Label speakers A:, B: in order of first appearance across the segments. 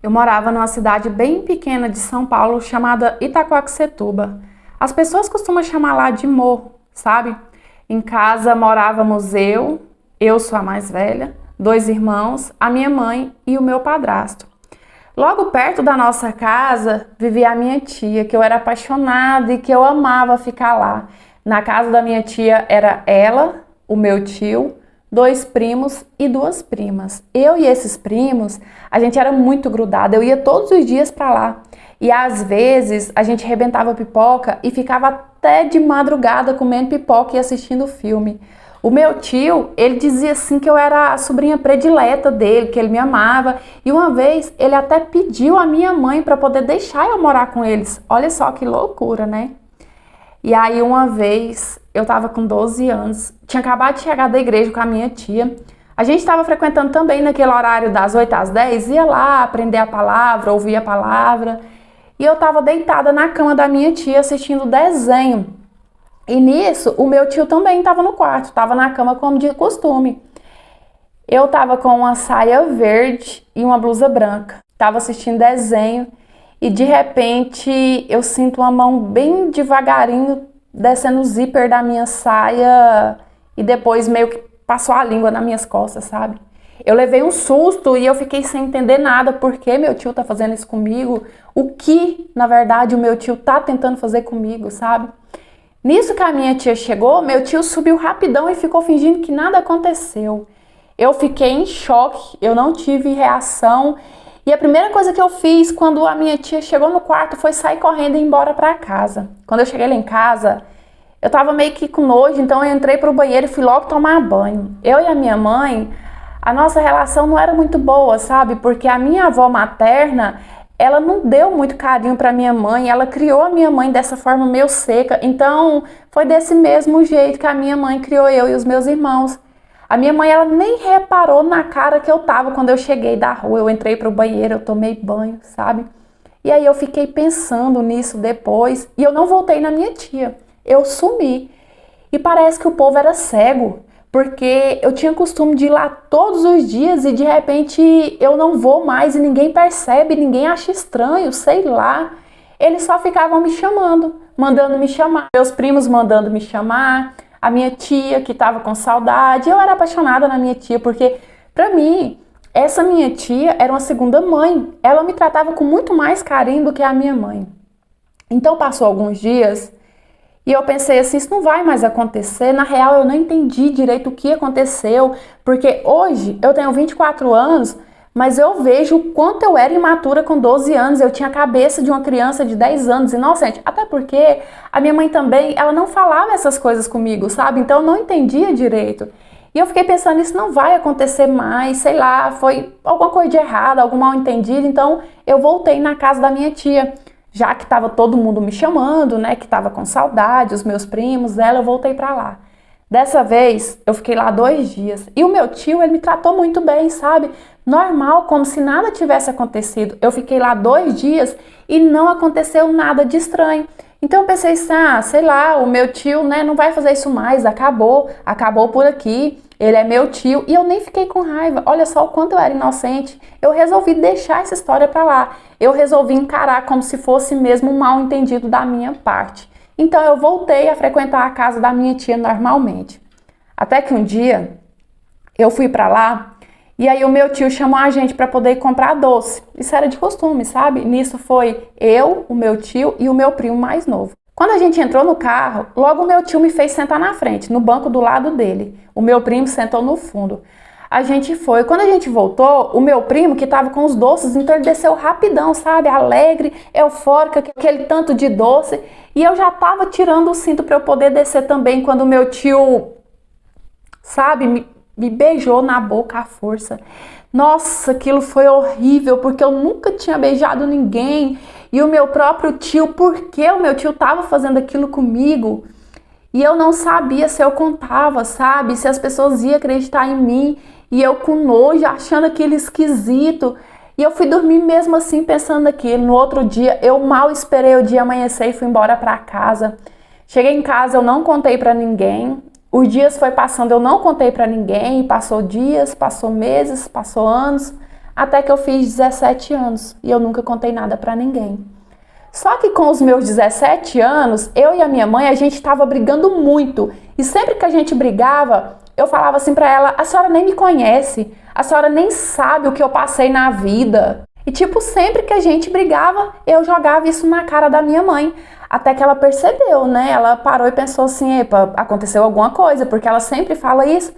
A: Eu morava numa cidade bem pequena de São Paulo chamada Itaquaquecetuba. As pessoas costumam chamar lá de morro, sabe? Em casa morávamos eu sou a mais velha, dois irmãos, a minha mãe e o meu padrasto. Logo perto da nossa casa vivia a minha tia, que eu era apaixonada e que eu amava ficar lá. Na casa da minha tia era ela, o meu tio, dois primos e duas primas. Eu e esses primos, a gente era muito grudado, eu ia todos os dias para lá. E às vezes a gente arrebentava pipoca e ficava até de madrugada comendo pipoca e assistindo filme. O meu tio, ele dizia assim que eu era a sobrinha predileta dele, que ele me amava. E uma vez ele até pediu a minha mãe para poder deixar eu morar com eles. Olha só que loucura, né? E aí uma vez eu tava com 12 anos, tinha acabado de chegar da igreja com a minha tia. A gente estava frequentando também naquele horário das 8 às 10, ia lá aprender a palavra, ouvir a palavra. E eu tava deitada na cama da minha tia assistindo desenho. E nisso, o meu tio também estava no quarto, estava na cama como de costume. Eu estava com uma saia verde e uma blusa branca. Estava assistindo desenho e de repente eu sinto uma mão bem devagarinho descendo o zíper da minha saia e depois meio que passou a língua nas minhas costas, sabe? Eu levei um susto e eu fiquei sem entender nada, por que meu tio tá fazendo isso comigo, o que, na verdade, o meu tio tá tentando fazer comigo, sabe? Nisso que a minha tia chegou, meu tio subiu rapidão e ficou fingindo que nada aconteceu. Eu fiquei em choque, eu não tive reação. E a primeira coisa que eu fiz quando a minha tia chegou no quarto foi sair correndo e ir embora para casa. Quando eu cheguei lá em casa, eu tava meio que com nojo, então eu entrei pro banheiro e fui logo tomar banho. Eu e a minha mãe, a nossa relação não era muito boa, sabe? Porque a minha avó materna, ela não deu muito carinho para minha mãe, ela criou a minha mãe dessa forma meio seca, então foi desse mesmo jeito que a minha mãe criou eu e os meus irmãos. A minha mãe, ela nem reparou na cara que eu tava quando eu cheguei da rua, eu entrei pro banheiro, eu tomei banho, sabe? E aí eu fiquei pensando nisso depois e eu não voltei na minha tia, eu sumi. E parece que o povo era cego, porque eu tinha costume de ir lá todos os dias e de repente eu não vou mais e ninguém percebe, ninguém acha estranho, sei lá. Eles só ficavam me chamando, mandando me chamar, meus primos mandando me chamar, a minha tia que estava com saudade. Eu era apaixonada na minha tia, porque para mim, essa minha tia era uma segunda mãe. Ela me tratava com muito mais carinho do que a minha mãe. Então passou alguns dias e eu pensei assim, isso não vai mais acontecer. Na real, eu não entendi direito o que aconteceu, porque hoje eu tenho 24 anos, mas eu vejo o quanto eu era imatura com 12 anos. Eu tinha a cabeça de uma criança de 10 anos, inocente. Até porque a minha mãe também, ela não falava essas coisas comigo, sabe? Então eu não entendia direito. E eu fiquei pensando, isso não vai acontecer mais, sei lá, foi alguma coisa de errado, algum mal entendido. Então eu voltei na casa da minha tia. Já que estava todo mundo me chamando, né, que estava com saudade, os meus primos, ela, eu voltei para lá. Dessa vez, eu fiquei lá 2 dias. E o meu tio, ele me tratou muito bem, sabe? Normal, como se nada tivesse acontecido. Eu fiquei lá 2 dias e não aconteceu nada de estranho. Então eu pensei assim, sei lá, o meu tio, né, não vai fazer isso mais, acabou por aqui. Ele é meu tio e eu nem fiquei com raiva. Olha só o quanto eu era inocente. Eu resolvi deixar essa história pra lá. Eu resolvi encarar como se fosse mesmo um mal entendido da minha parte. Então eu voltei a frequentar a casa da minha tia normalmente. Até que um dia eu fui pra lá e aí o meu tio chamou a gente pra poder comprar doce. Isso era de costume, sabe? Nisso foi eu, o meu tio e o meu primo mais novo. Quando a gente entrou no carro, logo o meu tio me fez sentar na frente, no banco do lado dele. O meu primo sentou no fundo. A gente foi. Quando a gente voltou, o meu primo, que estava com os doces, então ele desceu rapidão, sabe? Alegre, eufórica, aquele tanto de doce. E eu já estava tirando o cinto para eu poder descer também, quando o meu tio, sabe, me beijou na boca à força. Nossa, aquilo foi horrível, porque eu nunca tinha beijado ninguém. E o meu próprio tio, por que o meu tio estava fazendo aquilo comigo? E eu não sabia se eu contava, sabe? Se as pessoas iam acreditar em mim. E eu com nojo, achando aquilo esquisito. E eu fui dormir mesmo assim, pensando naquilo. No outro dia, eu mal esperei o dia amanhecer e fui embora para casa. Cheguei em casa, eu não contei para ninguém. Os dias foi passando, eu não contei para ninguém. Passou dias, passou meses, passou anos. até que eu fiz 17 anos e eu nunca contei nada pra ninguém. Só que com os meus 17 anos, eu e a minha mãe, a gente estava brigando muito. E sempre que a gente brigava, eu falava assim pra ela: a senhora nem me conhece, a senhora nem sabe o que eu passei na vida. E tipo, sempre que a gente brigava, eu jogava isso na cara da minha mãe. Até que ela percebeu, né? Ela parou e pensou assim: epa, aconteceu alguma coisa, porque ela sempre fala isso.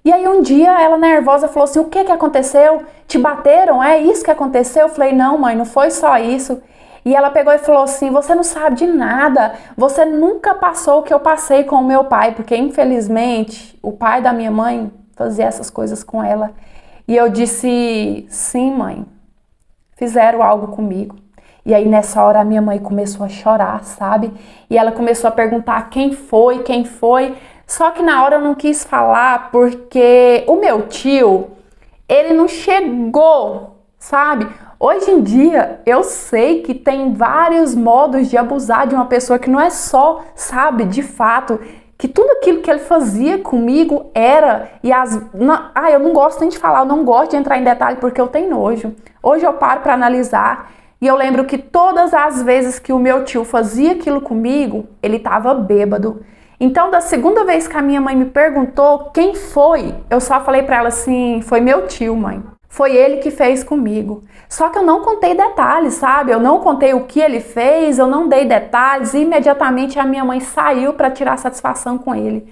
A: E aí um dia ela nervosa falou assim: o que aconteceu? Te bateram? É isso que aconteceu? Eu falei: não, mãe, não foi só isso. E ela pegou e falou assim: você não sabe de nada, você nunca passou o que eu passei com o meu pai, porque infelizmente o pai da minha mãe fazia essas coisas com ela. E eu disse: sim, mãe, fizeram algo comigo. E aí nessa hora a minha mãe começou a chorar, sabe? E ela começou a perguntar quem foi. Só que na hora eu não quis falar porque o meu tio, ele não chegou, sabe? Hoje em dia, eu sei que tem vários modos de abusar de uma pessoa, que não é só, sabe, de fato, que tudo aquilo que ele fazia comigo era, eu não gosto nem de falar, eu não gosto de entrar em detalhe porque eu tenho nojo. Hoje eu paro para analisar e eu lembro que todas as vezes que o meu tio fazia aquilo comigo, ele estava bêbado. Então, da segunda vez que a minha mãe me perguntou quem foi, eu só falei para ela assim: foi meu tio, mãe. Foi ele que fez comigo. Só que eu não contei detalhes, sabe? Eu não contei o que ele fez, eu não dei detalhes. E imediatamente a minha mãe saiu para tirar satisfação com ele.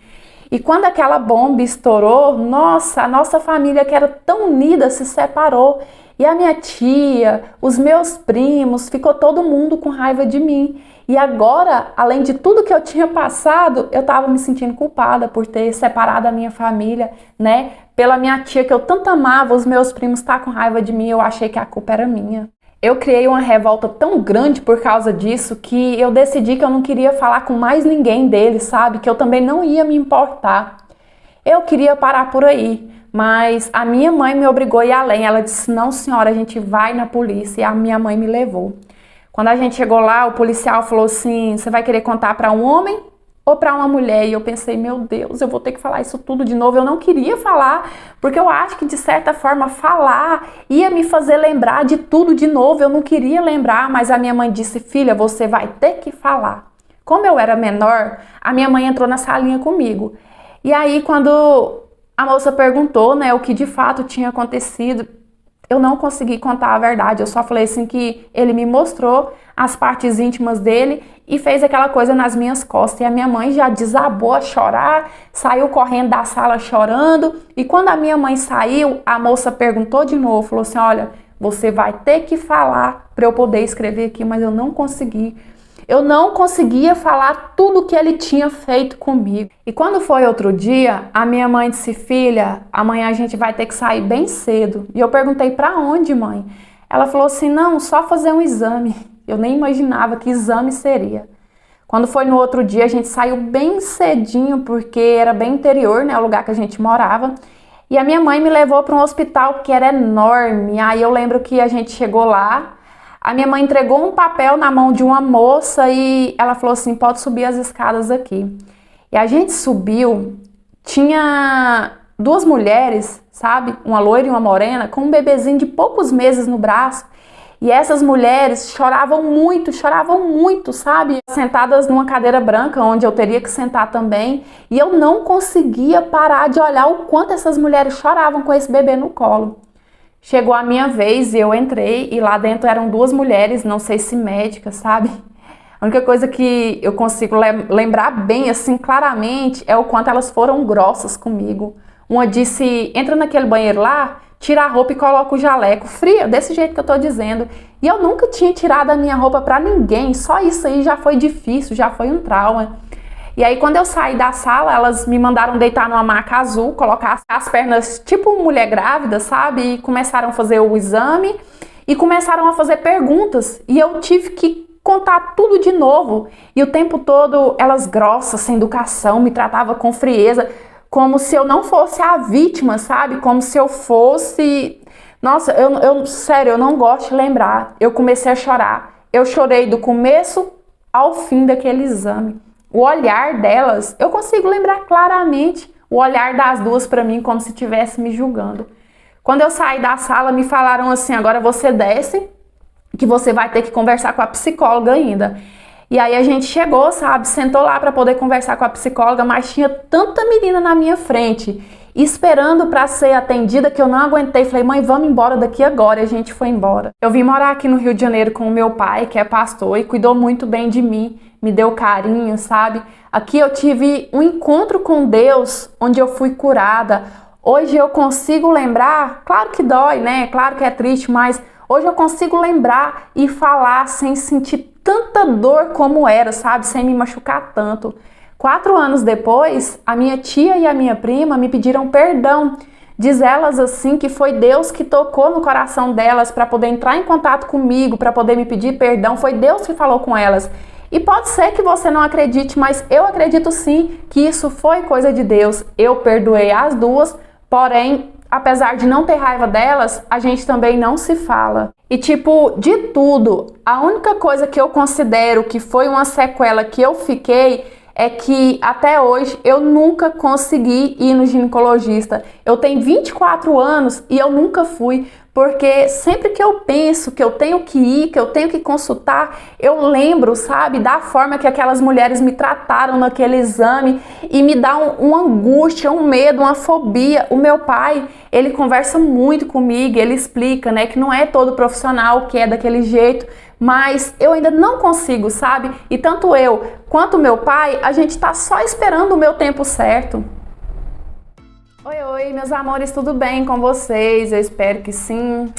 A: E quando aquela bomba estourou, nossa, a nossa família, que era tão unida, se separou. E a minha tia, os meus primos, ficou todo mundo com raiva de mim. E agora, além de tudo que eu tinha passado, eu estava me sentindo culpada por ter separado a minha família, né? Pela minha tia, que eu tanto amava, os meus primos estar com raiva de mim, eu achei que a culpa era minha. Eu criei uma revolta tão grande por causa disso que eu decidi que eu não queria falar com mais ninguém deles, sabe? Que eu também não ia me importar. Eu queria parar por aí, mas a minha mãe me obrigou a ir além. Ela disse: não, senhora, a gente vai na polícia. E a minha mãe me levou. Quando a gente chegou lá, o policial falou assim: você vai querer contar para um homem ou para uma mulher? E eu pensei: meu Deus, eu vou ter que falar isso tudo de novo. Eu não queria falar, porque eu acho que de certa forma falar ia me fazer lembrar de tudo de novo. Eu não queria lembrar, mas a minha mãe disse: filha, você vai ter que falar. Como eu era menor, a minha mãe entrou na salinha comigo. E aí, quando a moça perguntou, né, o que de fato tinha acontecido, eu não consegui contar a verdade. Eu só falei assim que ele me mostrou as partes íntimas dele e fez aquela coisa nas minhas costas. E a minha mãe já desabou a chorar, saiu correndo da sala chorando. E quando a minha mãe saiu, a moça perguntou de novo, falou assim: olha, você vai ter que falar para eu poder escrever aqui, mas eu não consegui. Eu não conseguia falar tudo o que ele tinha feito comigo. E quando foi outro dia, a minha mãe disse: filha, amanhã a gente vai ter que sair bem cedo. E eu perguntei: para onde, mãe? Ela falou assim: não, só fazer um exame. Eu nem imaginava que exame seria. Quando foi no outro dia, a gente saiu bem cedinho, porque era bem interior, né, o lugar que a gente morava. E a minha mãe me levou para um hospital que era enorme. Aí eu lembro que a gente chegou lá, a minha mãe entregou um papel na mão de uma moça e ela falou assim: pode subir as escadas aqui. E a gente subiu, tinha duas mulheres, sabe? Uma loira e uma morena, com um bebezinho de poucos meses no braço. E essas mulheres choravam muito, sabe? Sentadas numa cadeira branca, onde eu teria que sentar também. E eu não conseguia parar de olhar o quanto essas mulheres choravam com esse bebê no colo. Chegou a minha vez e eu entrei e lá dentro eram duas mulheres, não sei se médicas, sabe? A única coisa que eu consigo lembrar bem, assim, claramente, é o quanto elas foram grossas comigo. Uma disse: entra naquele banheiro lá, tira a roupa e coloca o jaleco. Fria, desse jeito que eu tô dizendo. E eu nunca tinha tirado a minha roupa pra ninguém, só isso aí já foi difícil, já foi um trauma. E aí, quando eu saí da sala, elas me mandaram deitar numa maca azul, colocar as pernas tipo mulher grávida, sabe? E começaram a fazer o exame e começaram a fazer perguntas. E eu tive que contar tudo de novo. E o tempo todo, elas grossas, sem educação, me tratavam com frieza, como se eu não fosse a vítima, sabe? Como se eu fosse... Nossa, sério, eu não gosto de lembrar. Eu comecei a chorar. Eu chorei do começo ao fim daquele exame. O olhar delas, eu consigo lembrar claramente o olhar das duas para mim, como se estivesse me julgando. Quando eu saí da sala, me falaram assim, agora você desce, que você vai ter que conversar com a psicóloga ainda. E aí a gente chegou, sabe, sentou lá para poder conversar com a psicóloga, mas tinha tanta menina na minha frente, esperando para ser atendida, que eu não aguentei. Falei, mãe, vamos embora daqui agora. E a gente foi embora. Eu vim morar aqui no Rio de Janeiro com o meu pai, que é pastor, e cuidou muito bem de mim, me deu carinho, sabe? Aqui eu tive um encontro com Deus, onde eu fui curada. Hoje eu consigo lembrar, claro que dói, né? Claro que é triste, mas hoje eu consigo lembrar e falar sem sentir tanta dor como era, sabe? Sem me machucar tanto. 4 anos depois, a minha tia e a minha prima me pediram perdão. Diz elas assim que foi Deus que tocou no coração delas para poder entrar em contato comigo, para poder me pedir perdão. Foi Deus que falou com elas. E pode ser que você não acredite, mas eu acredito sim que isso foi coisa de Deus. Eu perdoei as duas, porém, apesar de não ter raiva delas, a gente também não se fala. E tipo, de tudo, a única coisa que eu considero que foi uma sequela que eu fiquei é que até hoje eu nunca consegui ir no ginecologista. Eu tenho 24 anos e eu nunca fui, porque sempre que eu penso que eu tenho que ir, que eu tenho que consultar, eu lembro, sabe, da forma que aquelas mulheres me trataram naquele exame e me dá uma angústia, um medo, uma fobia. O meu pai, ele conversa muito comigo, ele explica, né, que não é todo profissional que é daquele jeito, mas eu ainda não consigo, sabe? E tanto eu quanto meu pai, a gente tá só esperando o meu tempo certo. Oi, meus amores, tudo bem com vocês? Eu espero que sim.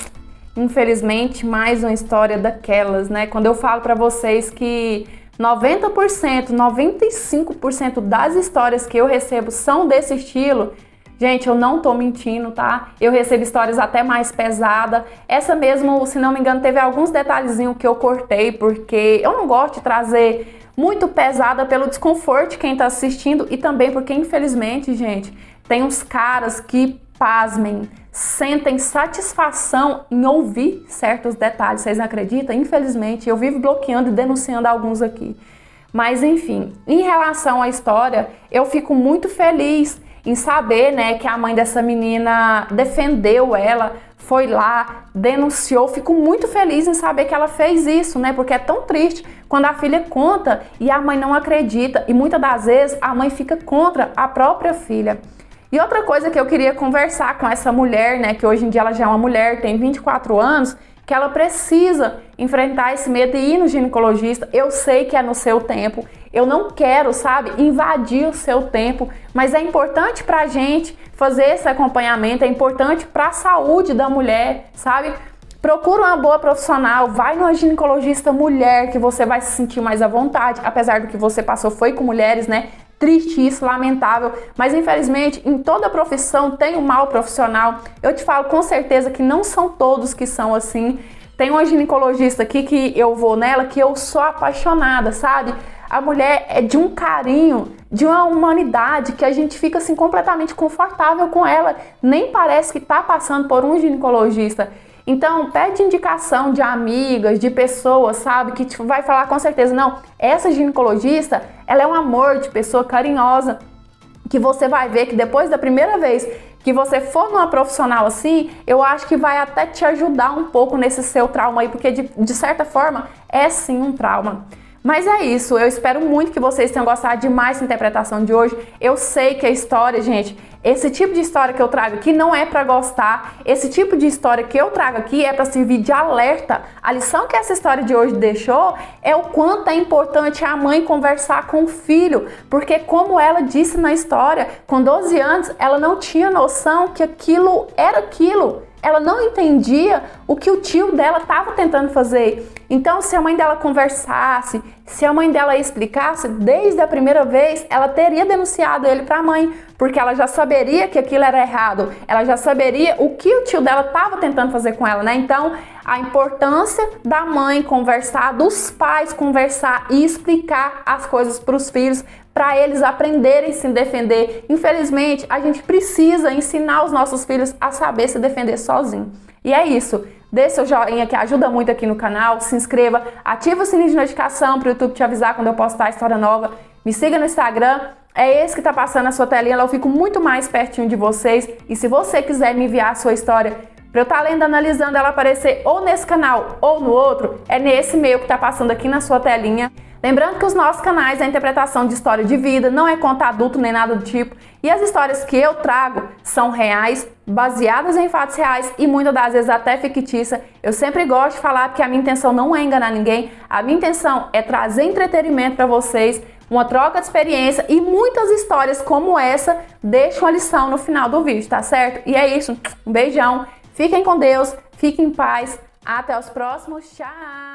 A: Infelizmente, mais uma história daquelas, né? Quando eu falo pra vocês que 90%, 95% das histórias que eu recebo são desse estilo, gente, eu não tô mentindo, tá? Eu recebo histórias até mais pesadas. Essa mesmo, se não me engano, teve alguns detalhezinhos que eu cortei, porque eu não gosto de trazer muito pesada pelo desconforto de quem tá assistindo e também porque, infelizmente, gente, tem uns caras que, pasmem, sentem satisfação em ouvir certos detalhes. Vocês não acreditam? Infelizmente, eu vivo bloqueando e denunciando alguns aqui. Mas, enfim, em relação à história, eu fico muito feliz em saber, né, que a mãe dessa menina defendeu ela, foi lá, denunciou. Fico muito feliz em saber que ela fez isso, né, porque é tão triste quando a filha conta e a mãe não acredita, e muitas das vezes a mãe fica contra a própria filha. E outra coisa que eu queria conversar com essa mulher, né, que hoje em dia ela já é uma mulher, tem 24 anos, que ela precisa enfrentar esse medo e ir no ginecologista. Eu sei que é no seu tempo, eu não quero, sabe, invadir o seu tempo, mas é importante pra gente fazer esse acompanhamento, é importante pra saúde da mulher, sabe? Procura uma boa profissional, vai numa ginecologista mulher, que você vai se sentir mais à vontade, apesar do que você passou foi com mulheres, né? Triste isso, lamentável, mas infelizmente em toda profissão tem um mau profissional. Eu te falo com certeza que não são todos que são assim. Tem uma ginecologista aqui que eu vou nela que eu sou apaixonada, sabe? A mulher é de um carinho, de uma humanidade que a gente fica assim completamente confortável com ela. Nem parece que tá passando por um ginecologista. Então, pede indicação de amigas, de pessoas, sabe, que tipo, vai falar com certeza, não, essa ginecologista, ela é um amor de pessoa carinhosa, que você vai ver que depois da primeira vez que você for numa profissional assim, eu acho que vai até te ajudar um pouco nesse seu trauma aí, porque de certa forma é sim um trauma. Mas é isso, eu espero muito que vocês tenham gostado demais dessa interpretação de hoje. Eu sei que a história, gente, esse tipo de história que eu trago aqui não é para gostar, esse tipo de história que eu trago aqui é para servir de alerta. A lição que essa história de hoje deixou é o quanto é importante a mãe conversar com o filho, porque como ela disse na história, com 12 anos ela não tinha noção que aquilo era aquilo. Ela não entendia o que o tio dela estava tentando fazer. Então, se a mãe dela conversasse, se a mãe dela explicasse, desde a primeira vez, ela teria denunciado ele para a mãe, porque ela já saberia que aquilo era errado, ela já saberia o que o tio dela estava tentando fazer com ela, né? Então, a importância da mãe conversar, dos pais conversar e explicar as coisas para os filhos, para eles aprenderem a se defender. Infelizmente, a gente precisa ensinar os nossos filhos a saber se defender sozinho. E é isso. Dê seu joinha que ajuda muito aqui no canal, se inscreva, ativa o sininho de notificação para o YouTube te avisar quando eu postar história nova. Me siga no Instagram, é esse que tá passando na sua telinha, eu fico muito mais pertinho de vocês. E se você quiser me enviar a sua história para eu estar lendo, analisando ela aparecer ou nesse canal ou no outro, é nesse e-mail que tá passando aqui na sua telinha. Lembrando que os nossos canais é interpretação de história de vida, não é conto adulto nem nada do tipo. E as histórias que eu trago são reais, baseadas em fatos reais e muitas das vezes até fictícia. Eu sempre gosto de falar que a minha intenção não é enganar ninguém, a minha intenção é trazer entretenimento para vocês, uma troca de experiência e muitas histórias como essa deixam a lição no final do vídeo, tá certo? E é isso, um beijão, fiquem com Deus, fiquem em paz, até os próximos, tchau!